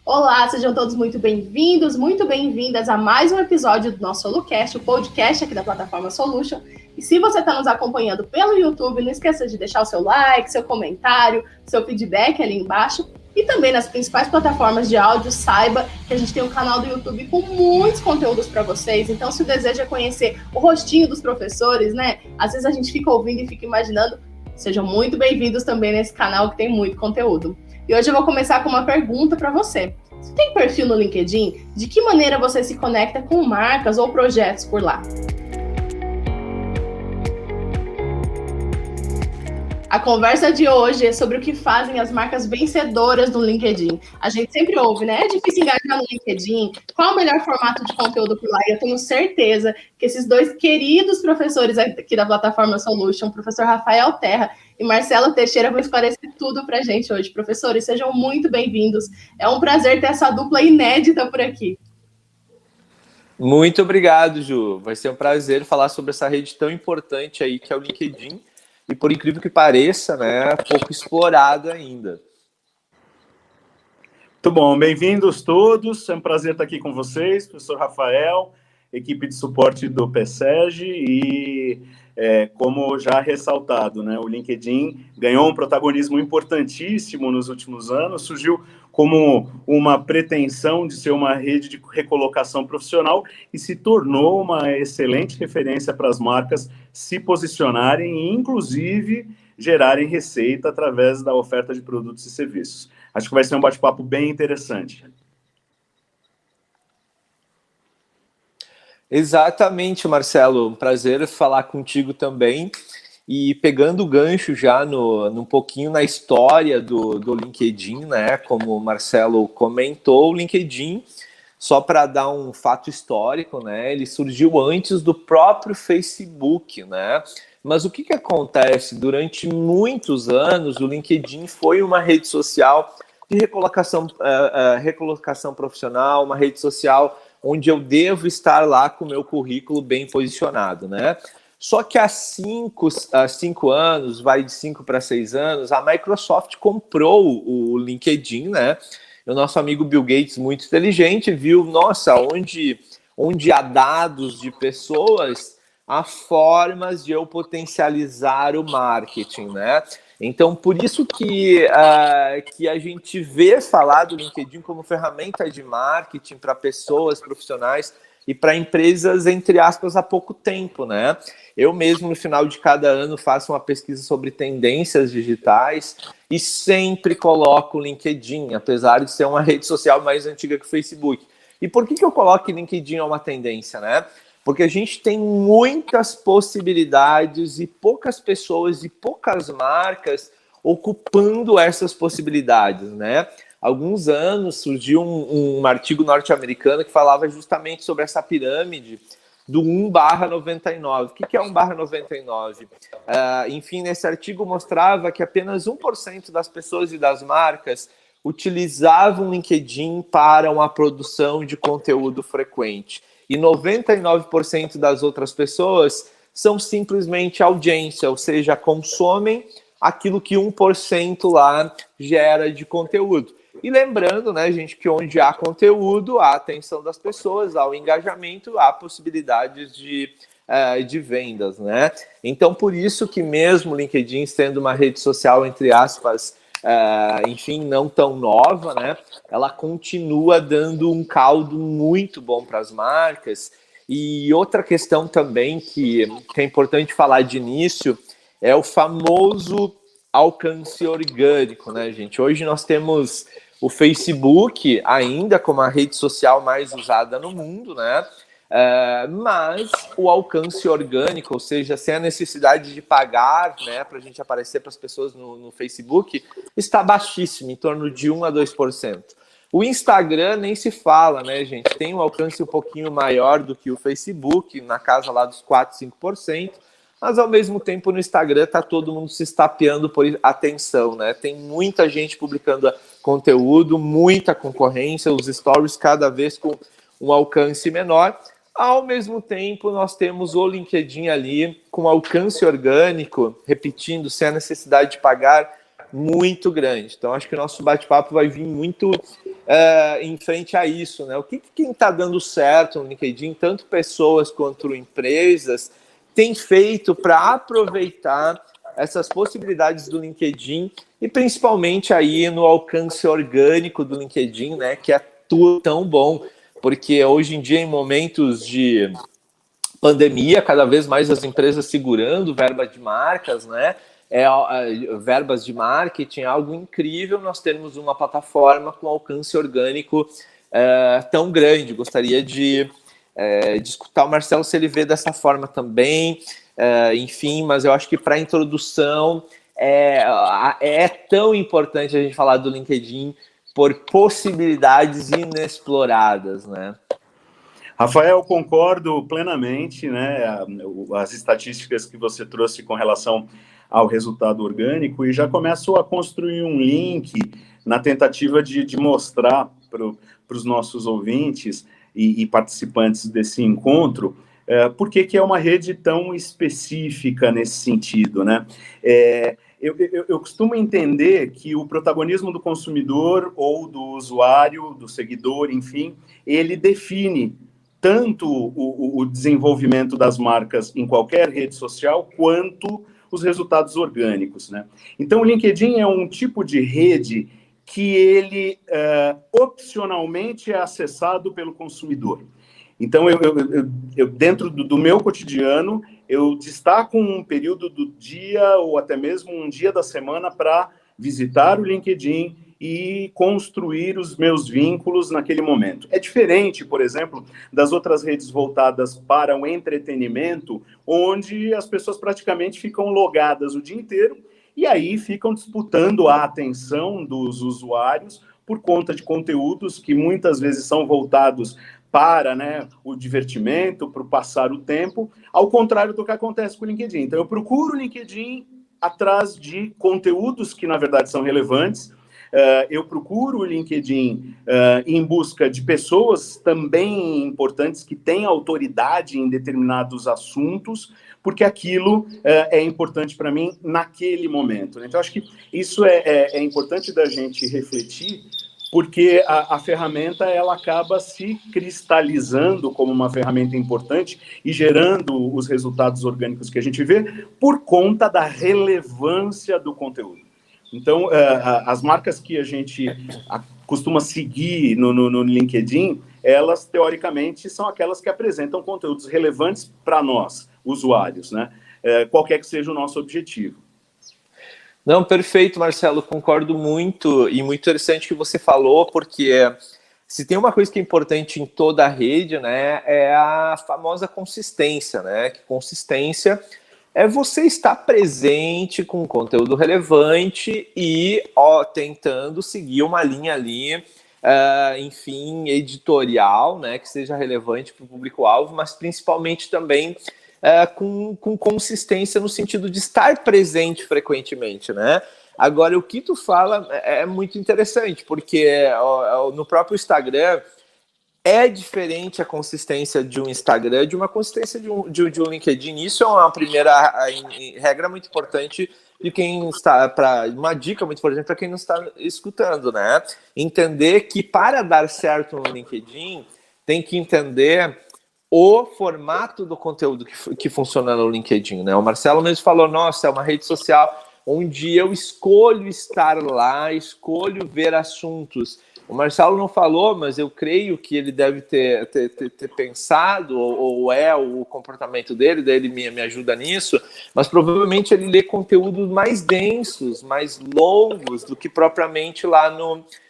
Olá, sejam todos muito bem-vindos, muito bem-vindas a mais um episódio do nosso Solucast, o podcast aqui da plataforma Solution. E se você está nos acompanhando pelo YouTube, não esqueça de deixar o seu like, seu comentário, seu feedback ali embaixo. E também nas principais plataformas de áudio, saiba que a gente tem um canal do YouTube com muitos conteúdos para vocês. Então, se deseja conhecer o rostinho dos professores, né? Às vezes a gente fica ouvindo e fica imaginando. Sejam muito bem-vindos também nesse canal que tem muito conteúdo. E hoje eu vou começar com uma pergunta para você. Você tem perfil no LinkedIn? De que maneira você se conecta com marcas ou projetos por lá? A conversa de hoje é sobre o que fazem as marcas vencedoras no LinkedIn. A gente sempre ouve, né? É difícil engajar no LinkedIn. Qual o melhor formato de conteúdo por lá? E eu tenho certeza que esses dois queridos professores aqui da plataforma Solution, o professor Rafael Terra e Marcelo Teixeira, vão esclarecer tudo para a gente hoje. Professores, sejam muito bem-vindos. É um prazer ter essa dupla inédita por aqui. Muito obrigado, Ju. Vai ser um prazer falar sobre essa rede tão importante aí que é o LinkedIn. E por incrível que pareça, né, pouco explorada ainda. Muito bom, bem-vindos todos. É um prazer estar aqui com vocês, professor Rafael, equipe de suporte do PSEG e, como já ressaltado, né, o LinkedIn ganhou um protagonismo importantíssimo nos últimos anos, surgiu como uma pretensão de ser uma rede de recolocação profissional e se tornou uma excelente referência para as marcas se posicionarem e, inclusive, gerarem receita através da oferta de produtos e serviços. Acho que vai ser um bate-papo bem interessante. Exatamente, Marcelo. Um prazer falar contigo também. E pegando o gancho já num pouquinho na história do LinkedIn, né? Como o Marcelo comentou, o LinkedIn, só para dar um fato histórico, né? Ele surgiu antes do próprio Facebook, né? Mas o que acontece? Durante muitos anos, o LinkedIn foi uma rede social de recolocação profissional, uma rede social onde eu devo estar lá com o meu currículo bem posicionado, né? Só que há 5 anos, vai de 5 para 6 anos, a Microsoft comprou o LinkedIn, né? E o nosso amigo Bill Gates, muito inteligente, viu, nossa, onde há dados de pessoas, há formas de eu potencializar o marketing, né? Então, por isso que a gente vê falar do LinkedIn como ferramenta de marketing para pessoas, profissionais e para empresas, entre aspas, há pouco tempo, né? Eu mesmo, no final de cada ano, faço uma pesquisa sobre tendências digitais e sempre coloco o LinkedIn, apesar de ser uma rede social mais antiga que o Facebook. E por que eu coloco que LinkedIn é uma tendência, né? Porque a gente tem muitas possibilidades e poucas pessoas e poucas marcas ocupando essas possibilidades, né? Há alguns anos surgiu um artigo norte-americano que falava justamente sobre essa pirâmide do 1/99. O que é 1/99? Enfim, nesse artigo mostrava que apenas 1% das pessoas e das marcas utilizavam o LinkedIn para uma produção de conteúdo frequente. E 99% das outras pessoas são simplesmente audiência, ou seja, consomem aquilo que 1% lá gera de conteúdo. E lembrando, né, gente, que onde há conteúdo, há atenção das pessoas, há o engajamento, há possibilidades de vendas, né? Então, por isso que mesmo o LinkedIn sendo uma rede social, entre aspas, enfim, não tão nova, né? Ela continua dando um caldo muito bom para as marcas. E outra questão também que é importante falar de início é o famoso alcance orgânico, né, gente? Hoje nós temos o Facebook ainda como a rede social mais usada no mundo, né? Mas o alcance orgânico, ou seja, sem a necessidade de pagar, né, para a gente aparecer para as pessoas no Facebook, está baixíssimo, em torno de 1 a 2%. O Instagram nem se fala, né, gente? Tem um alcance um pouquinho maior do que o Facebook, na casa lá dos 4, 5%, mas ao mesmo tempo no Instagram está todo mundo se estapeando por atenção, né? Tem muita gente publicando conteúdo, muita concorrência, os stories cada vez com um alcance menor. Ao mesmo tempo, nós temos o LinkedIn ali com alcance orgânico, repetindo, sem a necessidade de pagar muito grande. Então, acho que o nosso bate-papo vai vir muito em frente a isso, né? O que quem está dando certo no LinkedIn, tanto pessoas quanto empresas, tem feito para aproveitar essas possibilidades do LinkedIn e principalmente aí no alcance orgânico do LinkedIn, né? Que é tão bom, porque hoje em dia, em momentos de pandemia, cada vez mais as empresas segurando verbas de marcas, né? Verbas de marketing, é algo incrível nós termos uma plataforma com alcance orgânico tão grande. Gostaria de escutar o Marcelo se ele vê dessa forma também, enfim, mas eu acho que para a introdução é tão importante a gente falar do LinkedIn por possibilidades inexploradas, né? Rafael, concordo plenamente, né? As estatísticas que você trouxe com relação ao resultado orgânico, e já começo a construir um link na tentativa de mostrar para os nossos ouvintes e participantes desse encontro por que é uma rede tão específica nesse sentido, né? Eu costumo entender que o protagonismo do consumidor ou do usuário, do seguidor, enfim, ele define tanto o desenvolvimento das marcas em qualquer rede social, quanto os resultados orgânicos, né? Então, o LinkedIn é um tipo de rede que ele, opcionalmente, é acessado pelo consumidor. Então, eu dentro do meu cotidiano, eu destaco um período do dia, ou até mesmo um dia da semana, para visitar o LinkedIn e construir os meus vínculos naquele momento. É diferente, por exemplo, das outras redes voltadas para o entretenimento, onde as pessoas praticamente ficam logadas o dia inteiro e aí ficam disputando a atenção dos usuários por conta de conteúdos que muitas vezes são voltados para, né, o divertimento, para o passar o tempo, ao contrário do que acontece com o LinkedIn. Então, eu procuro o LinkedIn atrás de conteúdos que, na verdade, são relevantes. Eu procuro o LinkedIn em busca de pessoas também importantes que têm autoridade em determinados assuntos, porque aquilo é importante para mim naquele momento, né? Então, acho que isso é importante da gente refletir, porque a ferramenta ela acaba se cristalizando como uma ferramenta importante e gerando os resultados orgânicos que a gente vê por conta da relevância do conteúdo. Então, as marcas que a gente costuma seguir no LinkedIn, elas, teoricamente, são aquelas que apresentam conteúdos relevantes para nós, usuários, né? Qualquer que seja o nosso objetivo. Não, perfeito, Marcelo, concordo muito, e muito interessante que você falou, porque se tem uma coisa que é importante em toda a rede, né, é a famosa consistência, né? Que consistência é você estar presente com conteúdo relevante e tentando seguir uma linha ali, enfim, editorial, né, que seja relevante para o público-alvo, mas principalmente também com consistência no sentido de estar presente frequentemente, né? Agora, o que tu fala é muito interessante, porque no próprio Instagram é diferente a consistência de um Instagram de uma consistência de um LinkedIn. Isso é uma primeira regra muito importante de quem está, uma dica muito importante para quem não está escutando, né? Entender que para dar certo no LinkedIn, tem que entender o formato do conteúdo que funciona no LinkedIn, né? O Marcelo mesmo falou, nossa, é uma rede social onde eu escolho estar lá, escolho ver assuntos. O Marcelo não falou, mas eu creio que ele deve ter pensado, ou é o comportamento dele, daí ele me ajuda nisso, mas provavelmente ele lê conteúdos mais densos, mais longos do que propriamente lá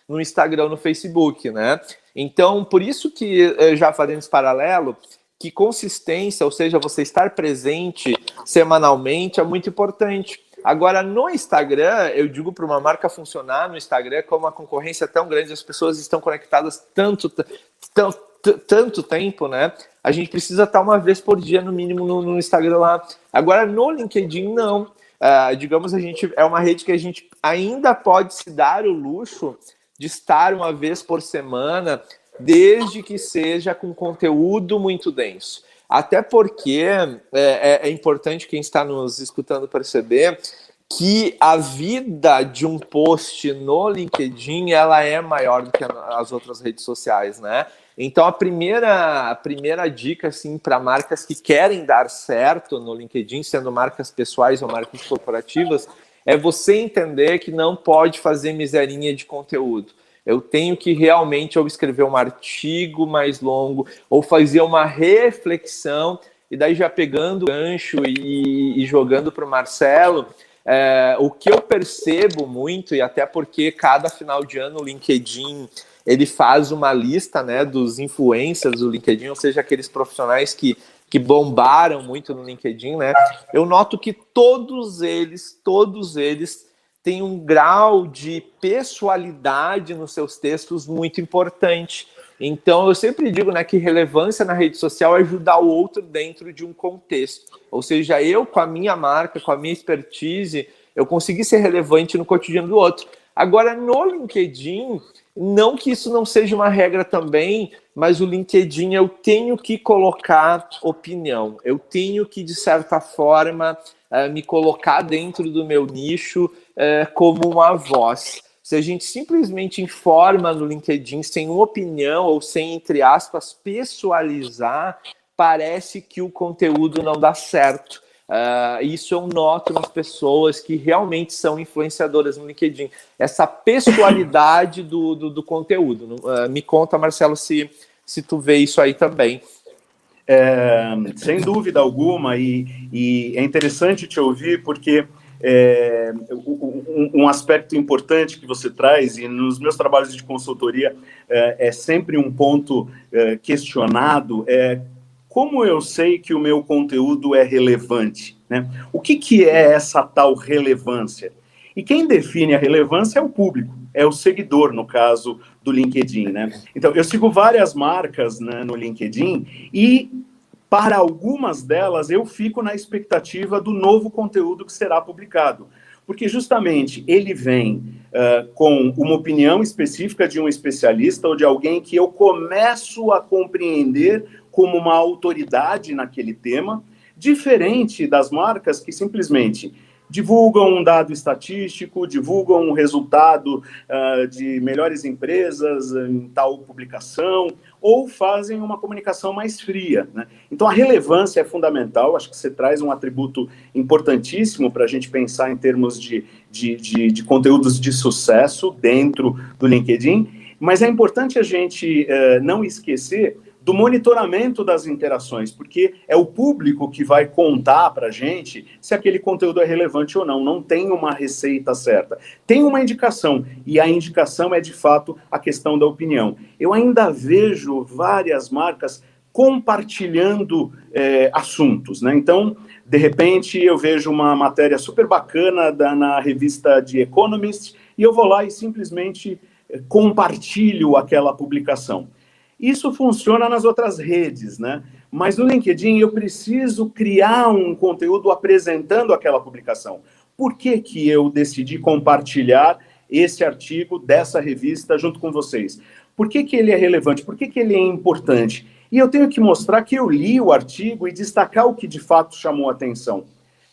no Instagram, no Facebook, né? Então, por isso que, já fazendo esse paralelo, que consistência, ou seja, você estar presente semanalmente é muito importante. Agora, no Instagram, eu digo para uma marca funcionar no Instagram, como a concorrência é tão grande, as pessoas estão conectadas tanto tempo, né? A gente precisa estar uma vez por dia, no mínimo, no Instagram lá. Agora, no LinkedIn, não. Digamos, é uma rede que a gente ainda pode se dar o luxo de estar uma vez por semana, desde que seja com conteúdo muito denso. Até porque é importante quem está nos escutando perceber que a vida de um post no LinkedIn ela é maior do que as outras redes sociais, né? Então a primeira dica assim para marcas que querem dar certo no LinkedIn, sendo marcas pessoais ou marcas corporativas, é você entender que não pode fazer miserinha de conteúdo. Eu tenho que realmente ou escrever um artigo mais longo ou fazer uma reflexão, e daí já pegando o gancho e jogando para o Marcelo. O que eu percebo muito, e até porque cada final de ano o LinkedIn ele faz uma lista, né, dos influencers do LinkedIn, ou seja, aqueles profissionais que bombaram muito no LinkedIn, né? Eu noto que todos eles têm um grau de pessoalidade nos seus textos muito importante. Então, eu sempre digo, né, que relevância na rede social é ajudar o outro dentro de um contexto. Ou seja, eu, com a minha marca, com a minha expertise, eu consegui ser relevante no cotidiano do outro. Agora, no LinkedIn, não que isso não seja uma regra também, mas o LinkedIn eu tenho que colocar opinião. Eu tenho que, de certa forma, me colocar dentro do meu nicho como uma voz. Se a gente simplesmente informa no LinkedIn sem uma opinião ou sem, entre aspas, pessoalizar, parece que o conteúdo não dá certo. Isso eu noto nas pessoas que realmente são influenciadoras no LinkedIn. Essa pessoalidade do conteúdo. Me conta, Marcelo, se tu vê isso aí também. Sem dúvida alguma, e é interessante te ouvir, porque um aspecto importante que você traz, e nos meus trabalhos de consultoria é sempre um ponto questionado, como eu sei que o meu conteúdo é relevante, né? O que é essa tal relevância? E quem define a relevância é o público, é o seguidor, no caso do LinkedIn, né? Então, eu sigo várias marcas, né, no LinkedIn, e para algumas delas eu fico na expectativa do novo conteúdo que será publicado. Porque justamente ele vem com uma opinião específica de um especialista ou de alguém que eu começo a compreender como uma autoridade naquele tema, diferente das marcas que simplesmente divulgam um dado estatístico, divulgam um resultado de melhores empresas em tal publicação, ou fazem uma comunicação mais fria, né? Então, a relevância é fundamental. Acho que você traz um atributo importantíssimo para a gente pensar em termos de conteúdos de sucesso dentro do LinkedIn, mas é importante a gente não esquecer do monitoramento das interações, porque é o público que vai contar para a gente se aquele conteúdo é relevante ou não. Não tem uma receita certa. Tem uma indicação, e a indicação é, de fato, a questão da opinião. Eu ainda vejo várias marcas compartilhando assuntos, né? Então, de repente, eu vejo uma matéria super bacana na revista The Economist, e eu vou lá e simplesmente compartilho aquela publicação. Isso funciona nas outras redes, né? Mas no LinkedIn eu preciso criar um conteúdo apresentando aquela publicação. Por que que eu decidi compartilhar esse artigo dessa revista junto com vocês? Por que que ele é relevante? Por que que ele é importante? E eu tenho que mostrar que eu li o artigo e destacar o que de fato chamou a atenção,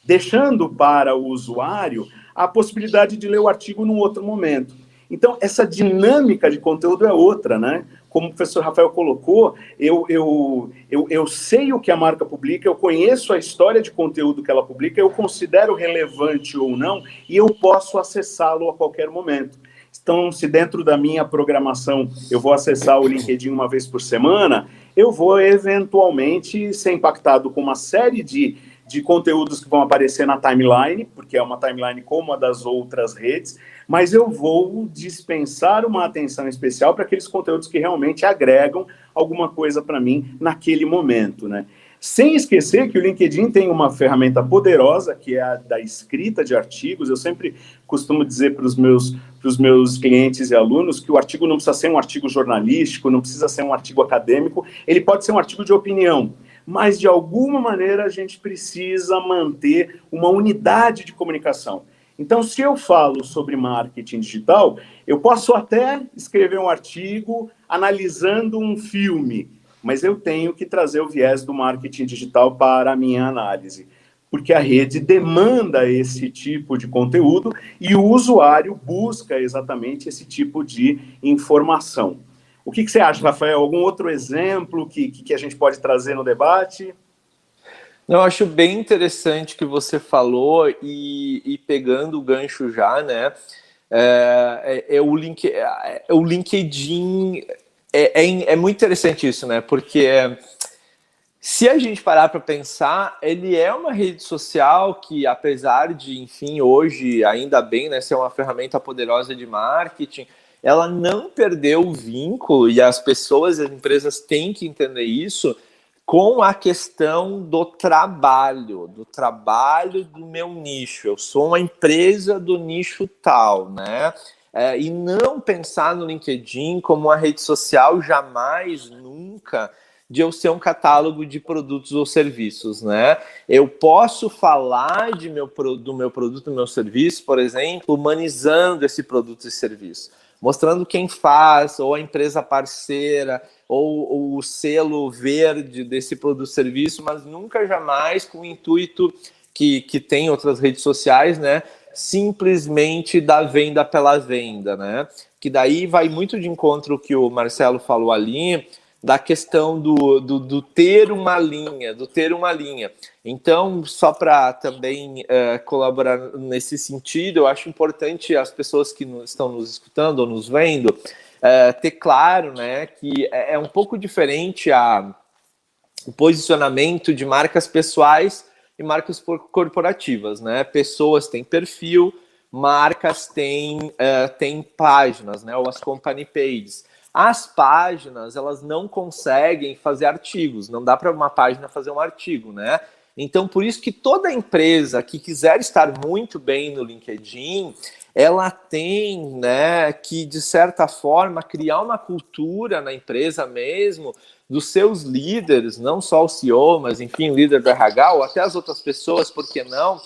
deixando para o usuário a possibilidade de ler o artigo num outro momento. Então, essa dinâmica de conteúdo é outra, né? Como o professor Rafael colocou, eu sei o que a marca publica, eu conheço a história de conteúdo que ela publica, eu considero relevante ou não, e eu posso acessá-lo a qualquer momento. Então, se dentro da minha programação eu vou acessar o LinkedIn uma vez por semana, eu vou eventualmente ser impactado com uma série de conteúdos que vão aparecer na timeline, porque é uma timeline como a das outras redes, mas eu vou dispensar uma atenção especial para aqueles conteúdos que realmente agregam alguma coisa para mim naquele momento, né? Sem esquecer que o LinkedIn tem uma ferramenta poderosa, que é a da escrita de artigos. Eu sempre costumo dizer para os meus clientes e alunos que o artigo não precisa ser um artigo jornalístico, não precisa ser um artigo acadêmico, ele pode ser um artigo de opinião, mas de alguma maneira a gente precisa manter uma unidade de comunicação. Então, se eu falo sobre marketing digital, eu posso até escrever um artigo analisando um filme, mas eu tenho que trazer o viés do marketing digital para a minha análise. porque a rede demanda esse tipo de conteúdo e o usuário busca exatamente esse tipo de informação. O que você acha, Rafael? Algum outro exemplo que a gente pode trazer no debate? Eu acho bem interessante que você falou e pegando o gancho já, né? O LinkedIn é muito interessante isso, né? Porque se a gente parar para pensar, ele é uma rede social que, apesar de, enfim, hoje, ainda bem, né, ser uma ferramenta poderosa de marketing, ela não perdeu o vínculo, e as pessoas, as empresas têm que entender isso, com a questão do trabalho do meu nicho. Eu sou uma empresa do nicho tal, né? E não pensar no LinkedIn como uma rede social jamais, nunca, de eu ser um catálogo de produtos ou serviços, né? Eu posso falar do meu produto, do meu serviço, por exemplo, humanizando esse produto e serviço, mostrando quem faz, ou a empresa parceira, ou o selo verde desse produto e serviço, mas nunca jamais com o intuito que tem outras redes sociais, né? Simplesmente da venda pela venda, né? Que daí vai muito de encontro o que o Marcelo falou ali, da questão do ter uma linha, Então, só para também colaborar nesse sentido, eu acho importante as pessoas que estão nos escutando ou nos vendo ter claro, né, que é um pouco diferente o posicionamento de marcas pessoais e marcas corporativas, né? Pessoas têm perfil, marcas têm páginas, né, ou as company pages. As páginas, elas não conseguem fazer artigos, não dá para uma página fazer um artigo, né? Então, por isso que toda empresa que quiser estar muito bem no LinkedIn, ela tem, né, que, de certa forma, criar uma cultura na empresa mesmo, dos seus líderes, não só o CEO, mas, enfim, o líder do RH, ou até as outras pessoas, por que não,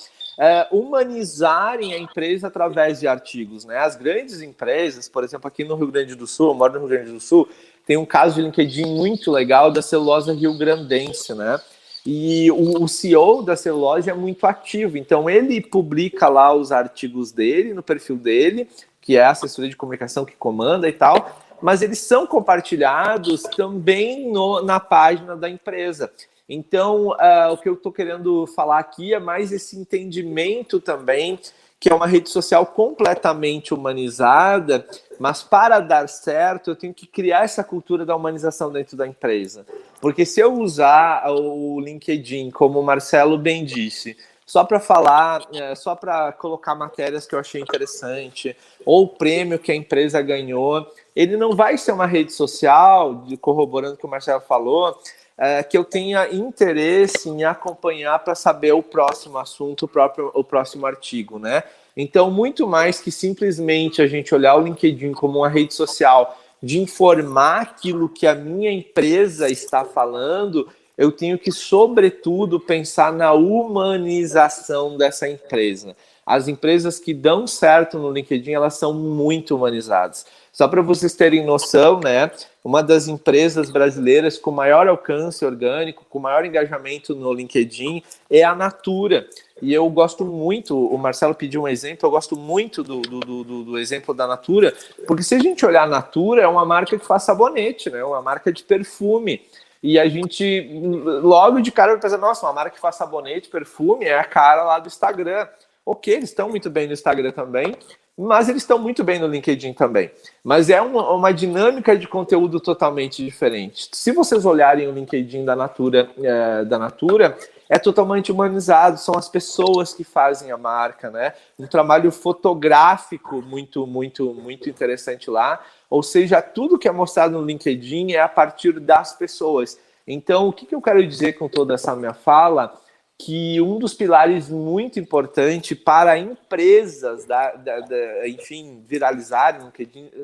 humanizarem a empresa através de artigos, né? As grandes empresas, por exemplo, aqui no Rio Grande do Sul, eu moro no Rio Grande do Sul, tem um caso de LinkedIn muito legal da Celulose Rio-Grandense, né? E o CEO da Celulose é muito ativo, então ele publica lá os artigos dele, no perfil dele, que é a assessoria de comunicação que comanda e tal, mas eles são compartilhados também na página da empresa. Então, o que eu estou querendo falar aqui é mais esse entendimento também, que é uma rede social completamente humanizada, mas para dar certo, eu tenho que criar essa cultura da humanização dentro da empresa. Porque se eu usar o LinkedIn, como o Marcelo bem disse, só para falar, só para colocar matérias que eu achei interessante, ou o prêmio que a empresa ganhou, ele não vai ser uma rede social, corroborando o que o Marcelo falou, que eu tenha interesse em acompanhar para saber o próximo assunto, o próximo artigo, né? Então, muito mais que simplesmente a gente olhar o LinkedIn como uma rede social de informar aquilo que a minha empresa está falando, eu tenho que, sobretudo, pensar na humanização dessa empresa. As empresas que dão certo no LinkedIn, elas são muito humanizadas. Só para vocês terem noção, né? Uma das empresas brasileiras com maior alcance orgânico, com maior engajamento no LinkedIn é a Natura. E eu gosto muito, o Marcelo pediu um exemplo, eu gosto muito do exemplo da Natura, porque se a gente olhar a Natura, é uma marca que faz sabonete, né? Uma marca de perfume. E a gente, logo de cara, vai pensar, nossa, uma marca que faz sabonete, perfume, é a cara lá do Instagram. Ok, eles estão muito bem no Instagram também, mas eles estão muito bem no LinkedIn também. Mas é uma dinâmica de conteúdo totalmente diferente. Se vocês olharem o LinkedIn da Natura, é totalmente humanizado, são as pessoas que fazem a marca, né? Um trabalho fotográfico muito, muito, muito interessante lá. Ou seja, tudo que é mostrado no LinkedIn é a partir das pessoas. Então, o que eu quero dizer com toda essa minha fala? Que um dos pilares muito importante para empresas, enfim, viralizarem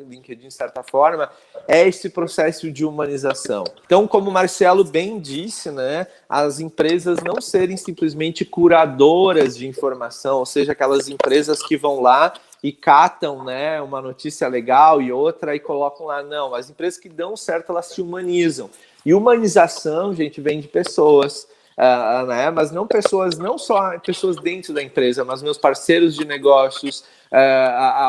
LinkedIn de certa forma, é esse processo de humanização. Então, como o Marcelo bem disse, né, as empresas não serem simplesmente curadoras de informação, ou seja, aquelas empresas que vão lá e catam, né, uma notícia legal e outra e colocam lá. Não, as empresas que dão certo, elas se humanizam. E humanização, gente, vem de pessoas. né? Mas não só pessoas dentro da empresa, mas meus parceiros de negócios,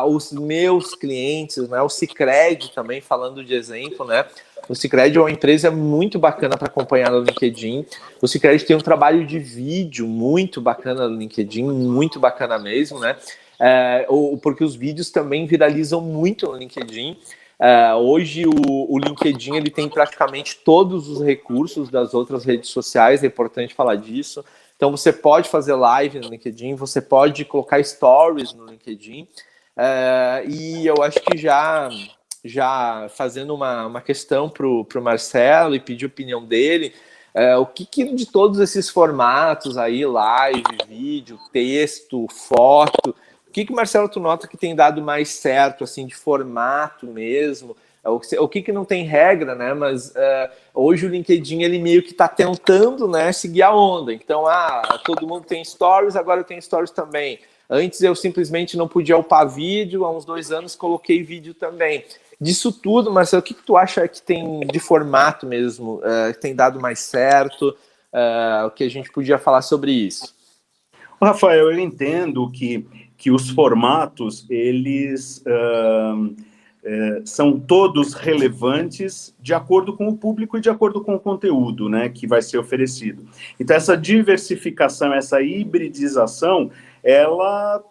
os meus clientes, né? O Sicredi também, falando de exemplo, né? O Sicredi é uma empresa muito bacana para acompanhar no LinkedIn. O Sicredi tem um trabalho de vídeo muito bacana no LinkedIn, muito bacana mesmo, né? Porque os vídeos também viralizam muito no LinkedIn. Hoje o LinkedIn ele tem praticamente todos os recursos das outras redes sociais, é importante falar disso. Então você pode fazer live no LinkedIn, você pode colocar stories no LinkedIn, e eu acho que já fazendo uma questão para o Marcelo e pedir a opinião dele, o que de todos esses formatos aí, live, vídeo, texto, foto, o que Marcelo, tu nota que tem dado mais certo, assim, de formato mesmo? O que não tem regra, né? Mas hoje o LinkedIn, ele meio que está tentando, né, seguir a onda. Então, todo mundo tem stories, agora eu tenho stories também. Antes eu simplesmente não podia upar vídeo, há uns 2 anos coloquei vídeo também. Disso tudo, Marcelo, o que tu acha que tem de formato mesmo, que tem dado mais certo? O que a gente podia falar sobre isso? Rafael, eu entendo que os formatos, eles são todos relevantes de acordo com o público e de acordo com o conteúdo, né, que vai ser oferecido. Então, essa diversificação, essa hibridização, ela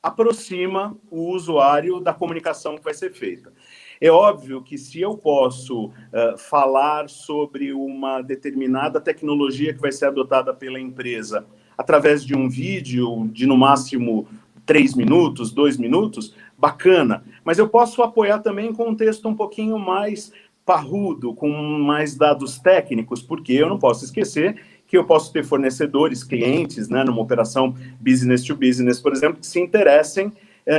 aproxima o usuário da comunicação que vai ser feita. É óbvio que se eu posso falar sobre uma determinada tecnologia que vai ser adotada pela empresa através de um vídeo de, no máximo, 3 minutos, 2 minutos, bacana. Mas eu posso apoiar também com um texto um pouquinho mais parrudo, com mais dados técnicos, porque eu não posso esquecer que eu posso ter fornecedores, clientes, né, numa operação business to business, por exemplo, que se interessem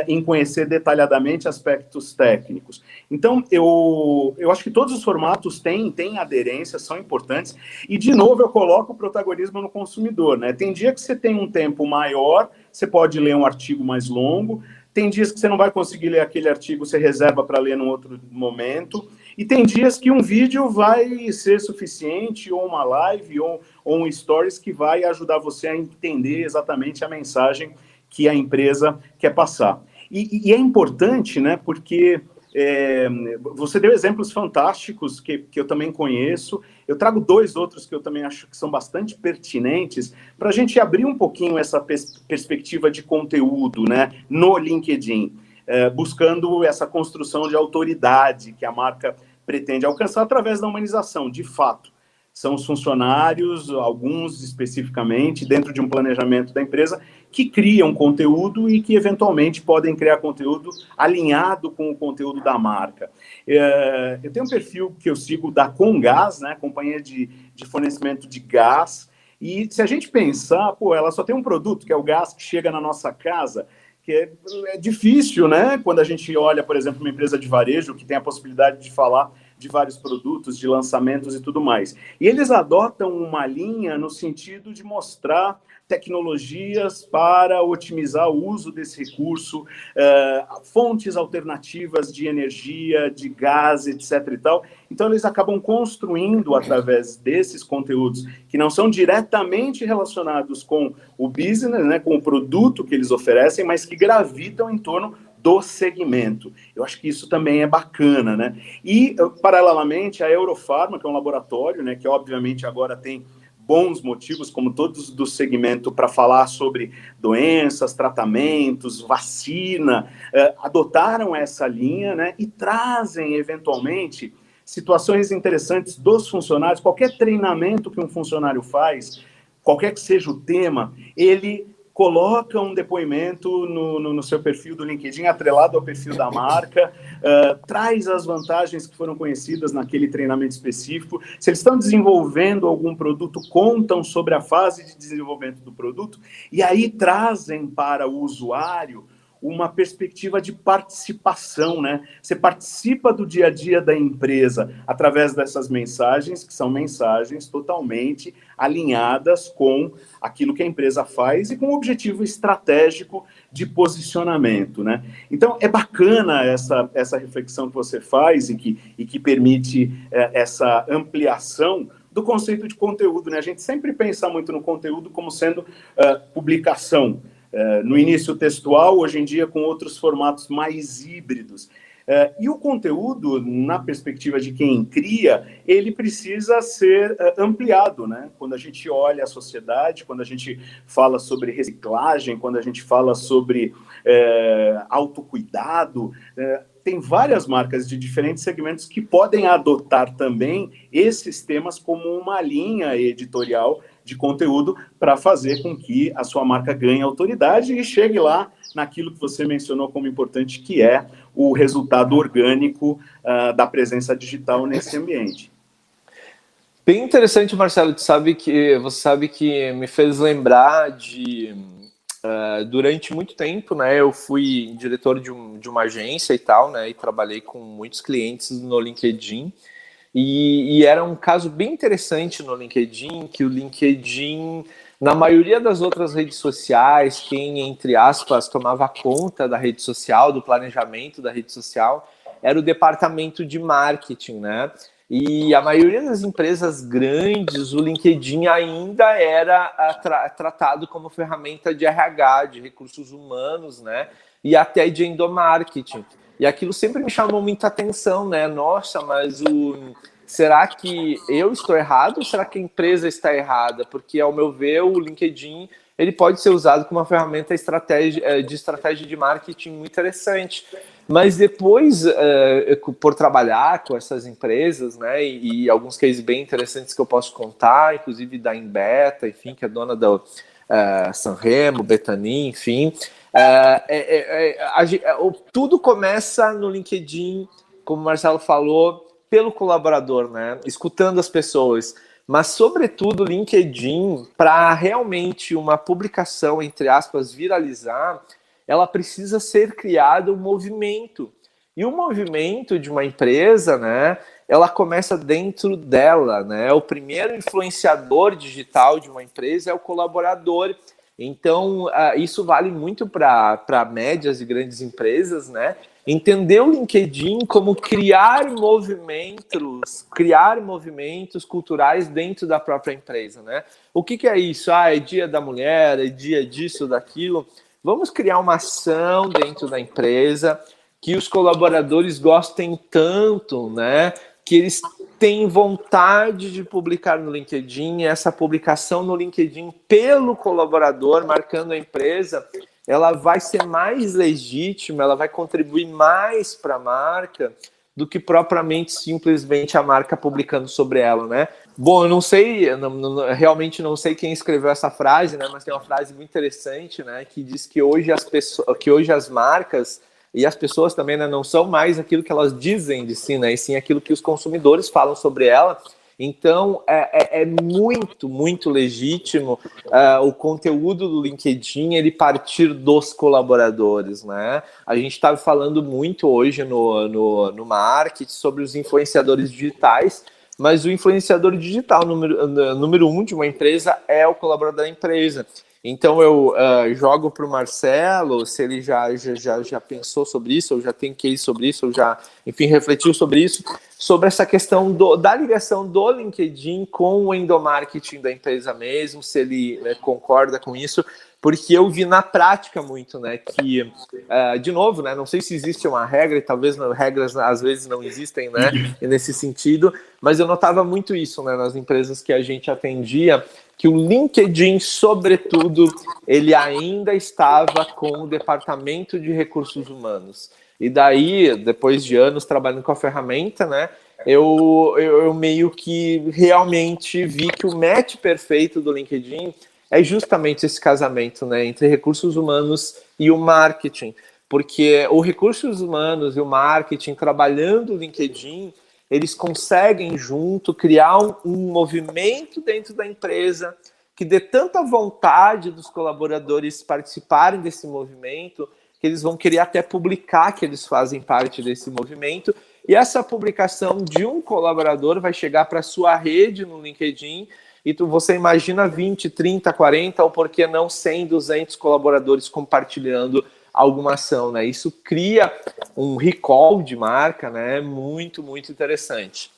em conhecer detalhadamente aspectos técnicos. Então, eu acho que todos os formatos têm aderência, são importantes, e, de novo, eu coloco o protagonismo no consumidor, né? Tem dia que você tem um tempo maior, você pode ler um artigo mais longo, tem dias que você não vai conseguir ler aquele artigo, você reserva para ler num outro momento, e tem dias que um vídeo vai ser suficiente, ou uma live, ou um stories que vai ajudar você a entender exatamente a mensagem que a empresa quer passar. E é importante, né, porque você deu exemplos fantásticos que eu também conheço. Eu trago 2 outros que eu também acho que são bastante pertinentes para a gente abrir um pouquinho essa perspectiva de conteúdo, né, no LinkedIn, buscando essa construção de autoridade que a marca pretende alcançar através da humanização, de fato. São os funcionários, alguns especificamente, dentro de um planejamento da empresa, que criam conteúdo e que, eventualmente, podem criar conteúdo alinhado com o conteúdo da marca. Eu tenho um perfil que eu sigo da Comgás, né, companhia de fornecimento de gás, e se a gente pensar, ela só tem um produto, que é o gás que chega na nossa casa, que é difícil, né, quando a gente olha, por exemplo, uma empresa de varejo que tem a possibilidade de falar de vários produtos, de lançamentos e tudo mais. E eles adotam uma linha no sentido de mostrar tecnologias para otimizar o uso desse recurso, fontes alternativas de energia, de gás, etc. e tal. Então, eles acabam construindo, através desses conteúdos, que não são diretamente relacionados com o business, né, com o produto que eles oferecem, mas que gravitam em torno do segmento. Eu acho que isso também é bacana, né? E, paralelamente, a Eurofarma, que é um laboratório, né, que obviamente agora tem bons motivos, como todos do segmento, para falar sobre doenças, tratamentos, vacina, adotaram essa linha, né, e trazem, eventualmente, situações interessantes dos funcionários. Qualquer treinamento que um funcionário faz, qualquer que seja o tema, ele coloca um depoimento no seu perfil do LinkedIn, atrelado ao perfil da marca, traz as vantagens que foram conhecidas naquele treinamento específico. Se eles estão desenvolvendo algum produto, contam sobre a fase de desenvolvimento do produto, e aí trazem para o usuário uma perspectiva de participação, né? Você participa do dia a dia da empresa através dessas mensagens, que são mensagens totalmente alinhadas com aquilo que a empresa faz e com o objetivo estratégico de posicionamento, né? Então, é bacana essa reflexão que você faz e que permite essa ampliação, do conceito de conteúdo, né? A gente sempre pensa muito no conteúdo como sendo publicação, no início textual, hoje em dia com outros formatos mais híbridos. E o conteúdo, na perspectiva de quem cria, ele precisa ser ampliado, né? Quando a gente olha a sociedade, quando a gente fala sobre reciclagem, quando a gente fala sobre autocuidado, tem várias marcas de diferentes segmentos que podem adotar também esses temas como uma linha editorial de conteúdo para fazer com que a sua marca ganhe autoridade e chegue lá naquilo que você mencionou como importante, que é o resultado orgânico da presença digital nesse ambiente. Bem interessante, Marcelo. Você sabe que me fez lembrar de... durante muito tempo, né, eu fui diretor de uma agência e tal, né, e trabalhei com muitos clientes no LinkedIn, e era um caso bem interessante no LinkedIn, que o LinkedIn, na maioria das outras redes sociais, quem, entre aspas, tomava conta da rede social, do planejamento da rede social, era o departamento de marketing, né? E a maioria das empresas grandes, o LinkedIn ainda era tratado como ferramenta de RH, de recursos humanos, né? E até de endomarketing. E aquilo sempre me chamou muita atenção, né? Nossa, mas será que eu estou errado ou será que a empresa está errada? Porque, ao meu ver, o LinkedIn ele pode ser usado como uma ferramenta de estratégia de marketing muito interessante. Mas depois, por trabalhar com essas empresas, né, e alguns cases bem interessantes que eu posso contar, inclusive da Embeta, enfim, que é dona da Sanremo, Betani, enfim, tudo começa no LinkedIn, como o Marcelo falou, pelo colaborador, né, escutando as pessoas. Mas, sobretudo, o LinkedIn, para realmente uma publicação, entre aspas, viralizar, ela precisa ser criado um movimento. E o movimento de uma empresa, né, ela começa dentro dela, né? O primeiro influenciador digital de uma empresa é o colaborador. Então, isso vale muito para médias e grandes empresas, né? Entender o LinkedIn como criar movimentos culturais dentro da própria empresa, né? O que é isso? É dia da mulher, é dia disso, daquilo. Vamos criar uma ação dentro da empresa que os colaboradores gostem tanto, né? Que eles têm vontade de publicar no LinkedIn. Essa publicação no LinkedIn pelo colaborador, marcando a empresa, ela vai ser mais legítima, ela vai contribuir mais para a marca do que propriamente simplesmente a marca publicando sobre ela, né? Bom, eu não sei, realmente não sei quem escreveu essa frase, né? Mas tem uma frase muito interessante, né? Que diz que hoje as marcas e as pessoas também, né, não são mais aquilo que elas dizem de si, né? E sim aquilo que os consumidores falam sobre ela. Então, é muito, muito legítimo o conteúdo do LinkedIn ele partir dos colaboradores, né? A gente estava falando muito hoje no marketing sobre os influenciadores digitais, mas o influenciador digital número um de uma empresa é o colaborador da empresa. Então eu jogo para o Marcelo, se ele já pensou sobre isso, ou já tem case sobre isso, ou já, enfim, refletiu sobre isso, sobre essa questão da ligação do LinkedIn com o endomarketing da empresa mesmo, se ele concorda com isso, porque eu vi na prática muito, né, que, de novo, né, não sei se existe uma regra, e talvez regras às vezes não existem, né, nesse sentido, mas eu notava muito isso, né, nas empresas que a gente atendia, que o LinkedIn, sobretudo, ele ainda estava com o departamento de recursos humanos. E daí, depois de anos trabalhando com a ferramenta, né, eu meio que realmente vi que o match perfeito do LinkedIn é justamente esse casamento, né, entre recursos humanos e o marketing. Porque os recursos humanos e o marketing, trabalhando o LinkedIn, eles conseguem junto criar um movimento dentro da empresa que dê tanta vontade dos colaboradores participarem desse movimento que eles vão querer até publicar que eles fazem parte desse movimento. E essa publicação de um colaborador vai chegar para a sua rede no LinkedIn e você imagina 20, 30, 40 ou por que não 100, 200 colaboradores compartilhando alguma ação, né? Isso cria um recall de marca, né? Muito, muito interessante.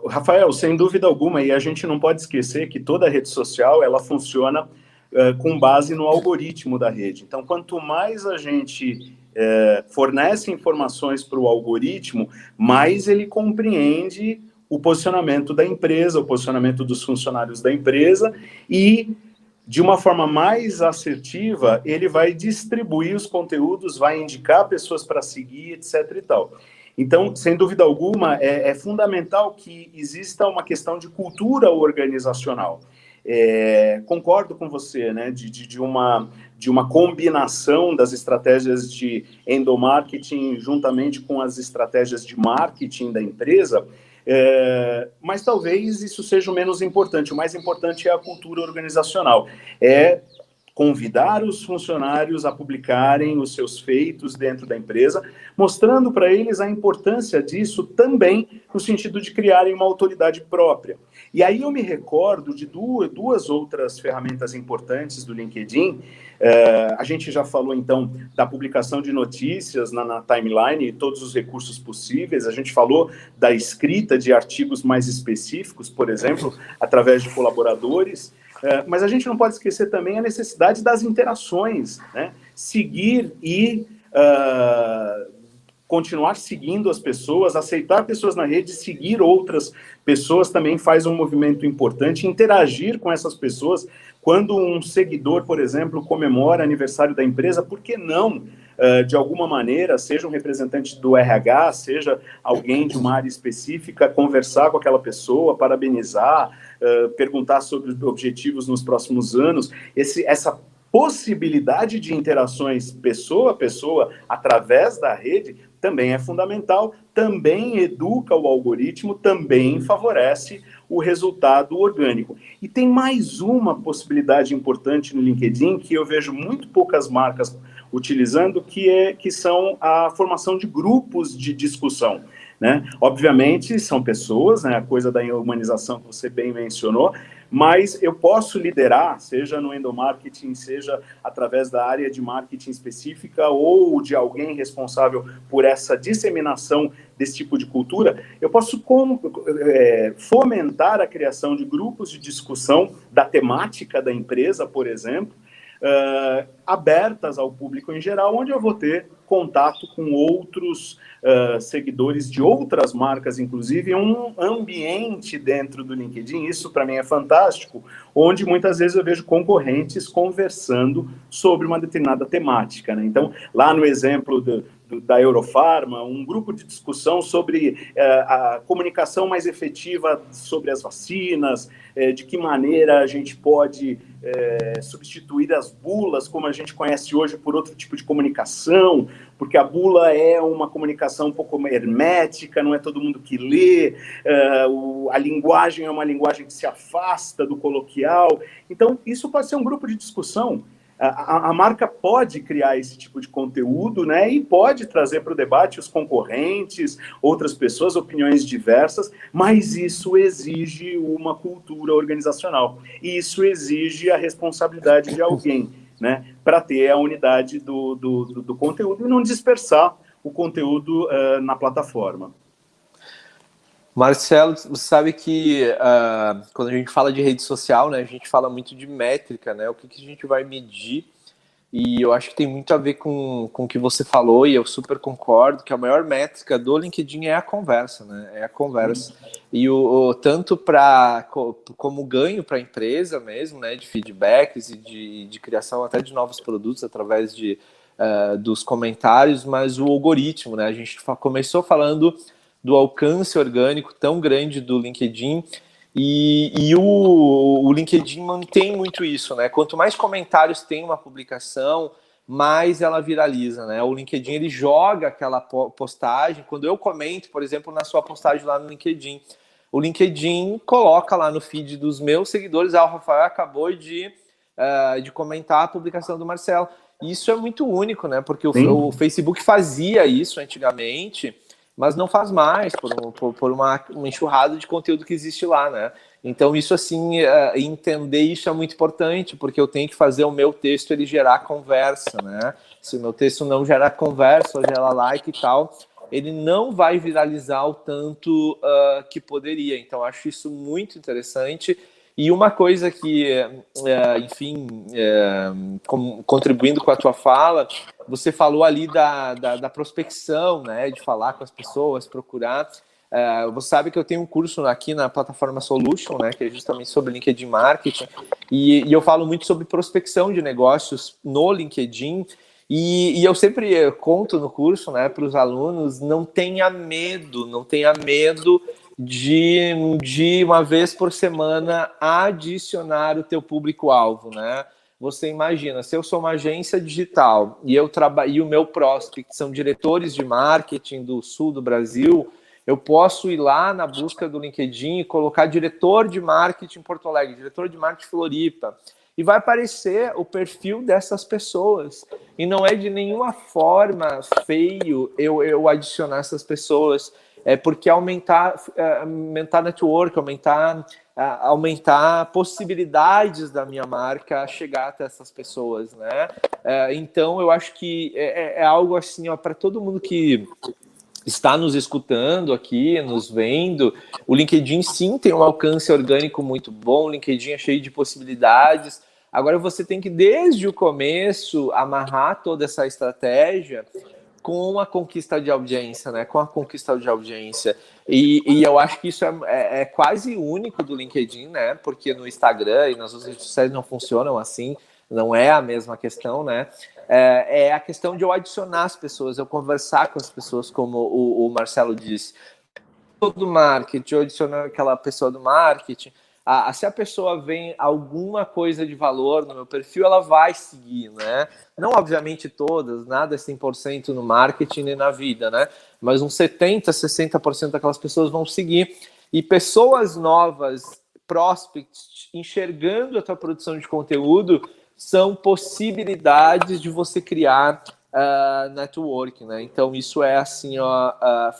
Rafael, sem dúvida alguma, e a gente não pode esquecer que toda rede social ela funciona com base no algoritmo da rede. Então, quanto mais a gente fornece informações para o algoritmo, mais ele compreende o posicionamento da empresa, o posicionamento dos funcionários da empresa e, de uma forma mais assertiva, ele vai distribuir os conteúdos, vai indicar pessoas para seguir, etc. e tal. Então, sem dúvida alguma, é fundamental que exista uma questão de cultura organizacional. Concordo com você, né, de uma combinação das estratégias de endomarketing juntamente com as estratégias de marketing da empresa, mas talvez isso seja o menos importante. O mais importante é a cultura organizacional. Convidar os funcionários a publicarem os seus feitos dentro da empresa, mostrando para eles a importância disso também no sentido de criarem uma autoridade própria. E aí eu me recordo de duas outras ferramentas importantes do LinkedIn. A gente já falou, então, da publicação de notícias na timeline e todos os recursos possíveis. A gente falou da escrita de artigos mais específicos, por exemplo, através de colaboradores. Mas a gente não pode esquecer também a necessidade das interações, né? Seguir e continuar seguindo as pessoas, aceitar pessoas na rede, seguir outras pessoas também faz um movimento importante, interagir com essas pessoas. Quando um seguidor, por exemplo, comemora aniversário da empresa, por que não, de alguma maneira, seja um representante do RH, seja alguém de uma área específica, conversar com aquela pessoa, parabenizar, perguntar sobre os objetivos nos próximos anos. Essa possibilidade de interações pessoa a pessoa através da rede também é fundamental, também educa o algoritmo, também favorece o resultado orgânico. E tem mais uma possibilidade importante no LinkedIn que eu vejo muito poucas marcas utilizando, que são a formação de grupos de discussão, né? Obviamente, são pessoas, né, a coisa da humanização que você bem mencionou, mas eu posso liderar, seja no endomarketing, seja através da área de marketing específica ou de alguém responsável por essa disseminação desse tipo de cultura, eu posso fomentar a criação de grupos de discussão da temática da empresa, por exemplo, abertas ao público em geral, onde eu vou ter contato com outros seguidores de outras marcas, inclusive um ambiente dentro do LinkedIn. Isso para mim é fantástico, onde muitas vezes eu vejo concorrentes conversando sobre uma determinada temática, né? Então, lá no exemplo da Eurofarma, um grupo de discussão sobre a comunicação mais efetiva sobre as vacinas, de que maneira a gente pode substituir as bulas, como a gente conhece hoje, por outro tipo de comunicação, porque a bula é uma comunicação um pouco hermética, não é todo mundo que lê, a linguagem é uma linguagem que se afasta do coloquial. Então, isso pode ser um grupo de discussão. A marca pode criar esse tipo de conteúdo, né, e pode trazer para o debate os concorrentes, outras pessoas, opiniões diversas, mas isso exige uma cultura organizacional. E isso exige a responsabilidade de alguém, né, para ter a unidade do conteúdo e não dispersar o conteúdo na plataforma. Marcelo, você sabe que quando a gente fala de rede social, né, a gente fala muito de métrica, né, o que a gente vai medir, e eu acho que tem muito a ver com o que você falou, e eu super concordo, que a maior métrica do LinkedIn é a conversa, né, é a conversa. E tanto como ganho para a empresa mesmo, né, de feedbacks e de criação até de novos produtos através dos comentários, mas o algoritmo, né, a gente começou falando do alcance orgânico tão grande do LinkedIn, e o LinkedIn mantém muito isso, né? Quanto mais comentários tem uma publicação, mais ela viraliza, né? O LinkedIn, ele joga aquela postagem, quando eu comento, por exemplo, na sua postagem lá no LinkedIn, o LinkedIn coloca lá no feed dos meus seguidores, o Rafael acabou de comentar a publicação do Marcelo. Isso é muito único, né? Porque o Facebook fazia isso antigamente, mas não faz mais, por uma enxurrada de conteúdo que existe lá, né? Então, isso, assim, entender isso é muito importante, porque eu tenho que fazer o meu texto ele gerar conversa, né? Se o meu texto não gerar conversa, ou gerar like e tal, ele não vai viralizar o tanto que poderia. Então, acho isso muito interessante. E uma coisa que, enfim, contribuindo com a tua fala, você falou ali da prospecção, né, de falar com as pessoas, procurar. Você sabe que eu tenho um curso aqui na plataforma Solution, né, que é justamente sobre LinkedIn Marketing, e eu falo muito sobre prospecção de negócios no LinkedIn, e eu sempre conto no curso, né, para os alunos, não tenha medo de uma vez por semana adicionar o teu público-alvo, né? Você imagina, se eu sou uma agência digital e e o meu prospect são diretores de marketing do sul do Brasil, eu posso ir lá na busca do LinkedIn e colocar diretor de marketing Porto Alegre, diretor de marketing Floripa, e vai aparecer o perfil dessas pessoas. E não é de nenhuma forma feio eu adicionar essas pessoas, porque aumentar network, aumentar possibilidades da minha marca chegar até essas pessoas, né? Então, eu acho que é algo assim, para todo mundo que está nos escutando aqui, nos vendo. O LinkedIn, sim, tem um alcance orgânico muito bom, o LinkedIn é cheio de possibilidades. Agora, você tem que, desde o começo, amarrar toda essa estratégia com a conquista de audiência, né? Com a conquista de audiência. E eu acho que isso é quase único do LinkedIn, né? Porque no Instagram e nas outras redes sociais não funcionam assim, não é a mesma questão, né? É a questão de eu adicionar as pessoas, eu conversar com as pessoas, como o Marcelo disse. Do marketing, eu adicionar aquela pessoa do marketing. Se a pessoa vê alguma coisa de valor no meu perfil, ela vai seguir, né? Não, obviamente, todas, nada é 100% no marketing nem na vida, né? Mas uns 70%, 60% daquelas pessoas vão seguir. E pessoas novas, prospects, enxergando a tua produção de conteúdo, são possibilidades de você criar networking, né? Então, isso é, assim,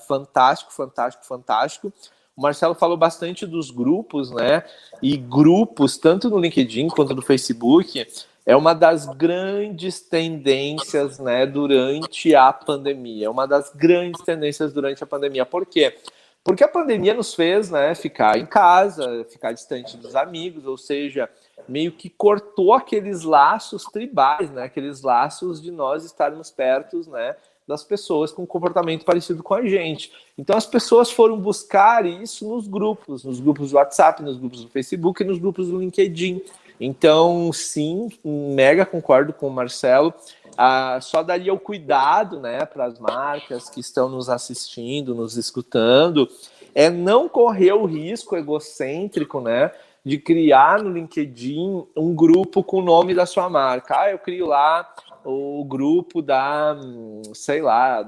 fantástico, fantástico, fantástico. O Marcelo falou bastante dos grupos, né? E grupos, tanto no LinkedIn quanto no Facebook, é uma das grandes tendências, né, durante a pandemia. É uma das grandes tendências durante a pandemia. Por quê? Porque a pandemia nos fez, né, ficar em casa, ficar distante dos amigos, ou seja, meio que cortou aqueles laços tribais, né? Aqueles laços de nós estarmos perto, né, das pessoas com comportamento parecido com a gente. Então as pessoas foram buscar isso nos grupos do WhatsApp, nos grupos do Facebook e nos grupos do LinkedIn. Então, sim, mega concordo com o Marcelo. Só daria o cuidado, né, para as marcas que estão nos assistindo, nos escutando, não correr o risco egocêntrico, né, de criar no LinkedIn um grupo com o nome da sua marca. Eu crio lá o grupo sei lá,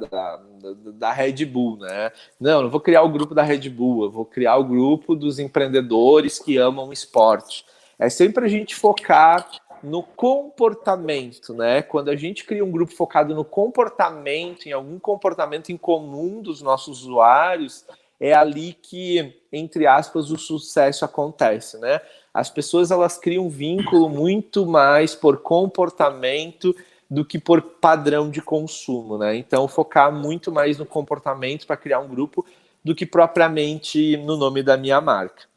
da Red Bull, né? Não vou criar o grupo da Red Bull, eu vou criar o grupo dos empreendedores que amam esporte. É sempre a gente focar no comportamento, né? Quando a gente cria um grupo focado no comportamento, em algum comportamento em comum dos nossos usuários, é ali que, entre aspas, o sucesso acontece, né? As pessoas, elas criam um vínculo muito mais por comportamento do que por padrão de consumo, né? Então, focar muito mais no comportamento para criar um grupo do que propriamente no nome da minha marca.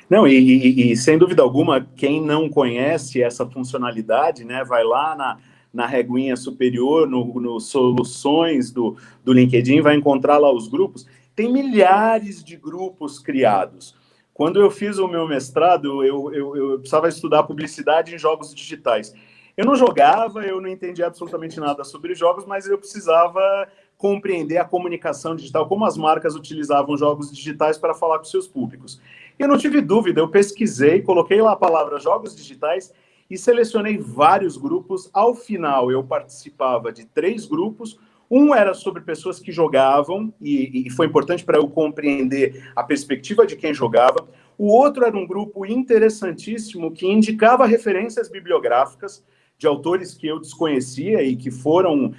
Não, e sem dúvida alguma, quem não conhece essa funcionalidade, né, vai lá na reguinha superior, no soluções do LinkedIn, vai encontrar lá os grupos. Tem milhares de grupos criados. Quando eu fiz o meu mestrado, eu precisava estudar publicidade em jogos digitais. Eu não jogava, eu não entendia absolutamente nada sobre jogos, mas eu precisava compreender a comunicação digital, como as marcas utilizavam jogos digitais para falar com seus públicos. Eu não tive dúvida, eu pesquisei, coloquei lá a palavra jogos digitais e selecionei vários grupos. Ao final, eu participava de 3 grupos. Um era sobre pessoas que jogavam, e foi importante para eu compreender a perspectiva de quem jogava. O outro era um grupo interessantíssimo que indicava referências bibliográficas de autores que eu desconhecia e que foram